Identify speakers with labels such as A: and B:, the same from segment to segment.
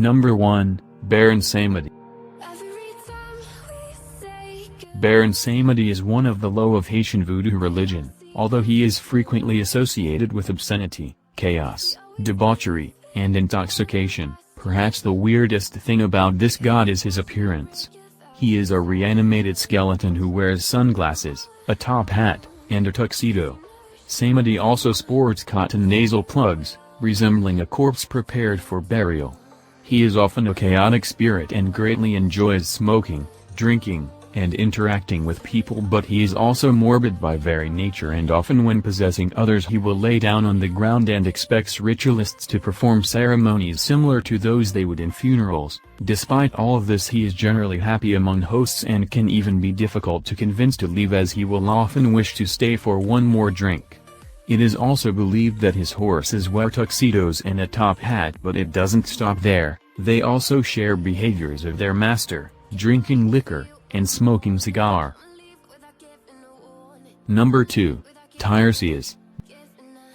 A: Number 1, Baron Samedi. Baron Samedi is one of the low of Haitian voodoo religion, although he is frequently associated with obscenity, chaos, debauchery, and intoxication. Perhaps the weirdest thing about this god is his appearance. He is a reanimated skeleton who wears sunglasses, a top hat, and a tuxedo. Samedi also sports cotton nasal plugs, resembling a corpse prepared for burial. He is often a chaotic spirit and greatly enjoys smoking, drinking, and interacting with people, but he is also morbid by very nature, and often when possessing others he will lay down on the ground and expects ritualists to perform ceremonies similar to those they would in funerals. Despite all of this, he is generally happy among hosts and can even be difficult to convince to leave, as he will often wish to stay for one more drink. It is also believed that his horses wear tuxedos and a top hat, but it doesn't stop there. They also share behaviors of their master, drinking liquor, and smoking cigar. Number 2, Tiresias.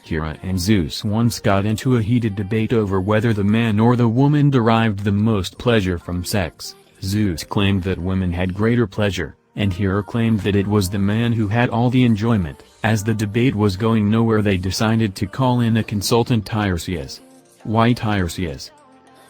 A: Hera and Zeus once got into a heated debate over whether the man or the woman derived the most pleasure from sex. Zeus claimed that women had greater pleasure, and Hera claimed that it was the man who had all the enjoyment. As the debate was going nowhere, they decided to call in a consultant, Tiresias. Why Tiresias?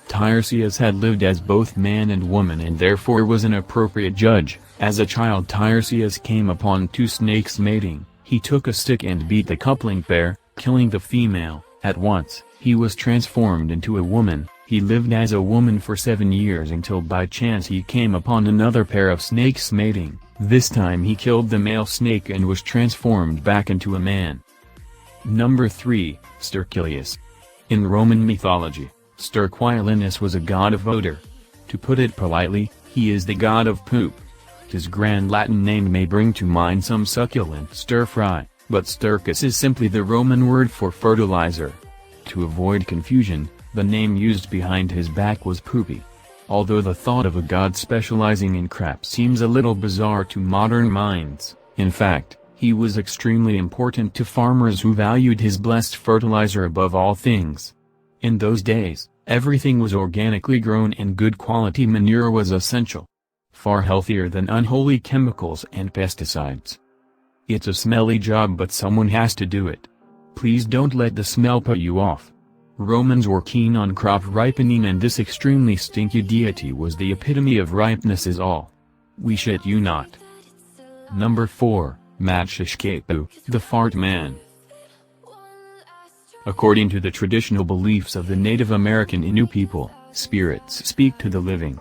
A: Tiresias had lived as both man and woman and therefore was an appropriate judge. As a child, Tiresias came upon two snakes mating. He took a stick and beat the coupling pair, killing the female. At once, he was transformed into a woman. He lived as a woman for 7 years until by chance he came upon another pair of snakes mating. This time he killed the male snake and was transformed back into a man. Number 3, Sterquilius. In Roman mythology, Sterquilinus was a god of odor. To put it politely, he is the god of poop. His grand Latin name may bring to mind some succulent stir-fry, but stercus is simply the Roman word for fertilizer. To avoid confusion, the name used behind his back was poopy. Although the thought of a god specializing in crap seems a little bizarre to modern minds, in fact, he was extremely important to farmers who valued his blessed fertilizer above all things. In those days, everything was organically grown and good quality manure was essential. Far healthier than unholy chemicals and pesticides. It's a smelly job, but someone has to do it. Please don't let the smell put you off. Romans were keen on crop ripening, and this extremely stinky deity was the epitome of ripeness is all. We shit you not. Number 4, Matshishkepu, the fart man. According to the traditional beliefs of the Native American Innu people, spirits speak to the living.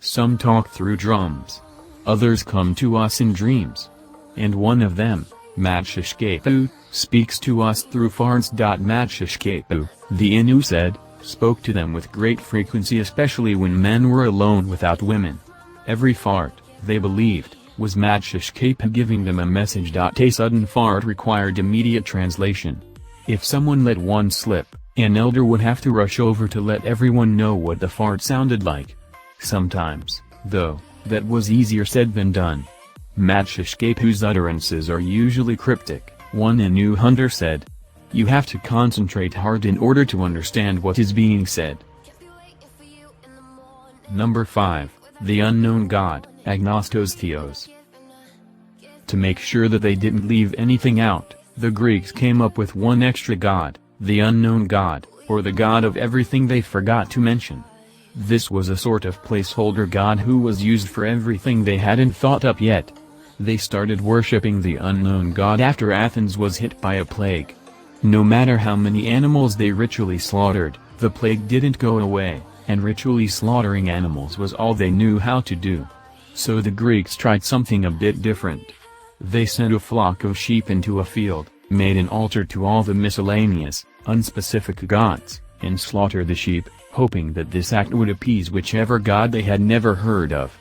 A: Some talk through drums. Others come to us in dreams. And one of them, Matshishkepu, speaks to us through farts. Matshishkepu, the Innu said, spoke to them with great frequency, especially when men were alone without women. Every fart, they believed, was Matshishkepu giving them a message. A sudden fart required immediate translation. If someone let one slip, an elder would have to rush over to let everyone know what the fart sounded like. Sometimes, though, that was easier said than done. Matshishkepu's utterances are usually cryptic. One Innu hunter said, "You have to concentrate hard in order to understand what is being said." Number 5, the unknown god, Agnostos Theos. To make sure that they didn't leave anything out, the Greeks came up with one extra god, the unknown god, or the god of everything they forgot to mention. This was a sort of placeholder god who was used for everything they hadn't thought up yet. They started worshipping the unknown god after Athens was hit by a plague. No matter how many animals they ritually slaughtered, the plague didn't go away, and ritually slaughtering animals was all they knew how to do. So the Greeks tried something a bit different. They sent a flock of sheep into a field, made an altar to all the miscellaneous, unspecific gods, and slaughtered the sheep, hoping that this act would appease whichever god they had never heard of.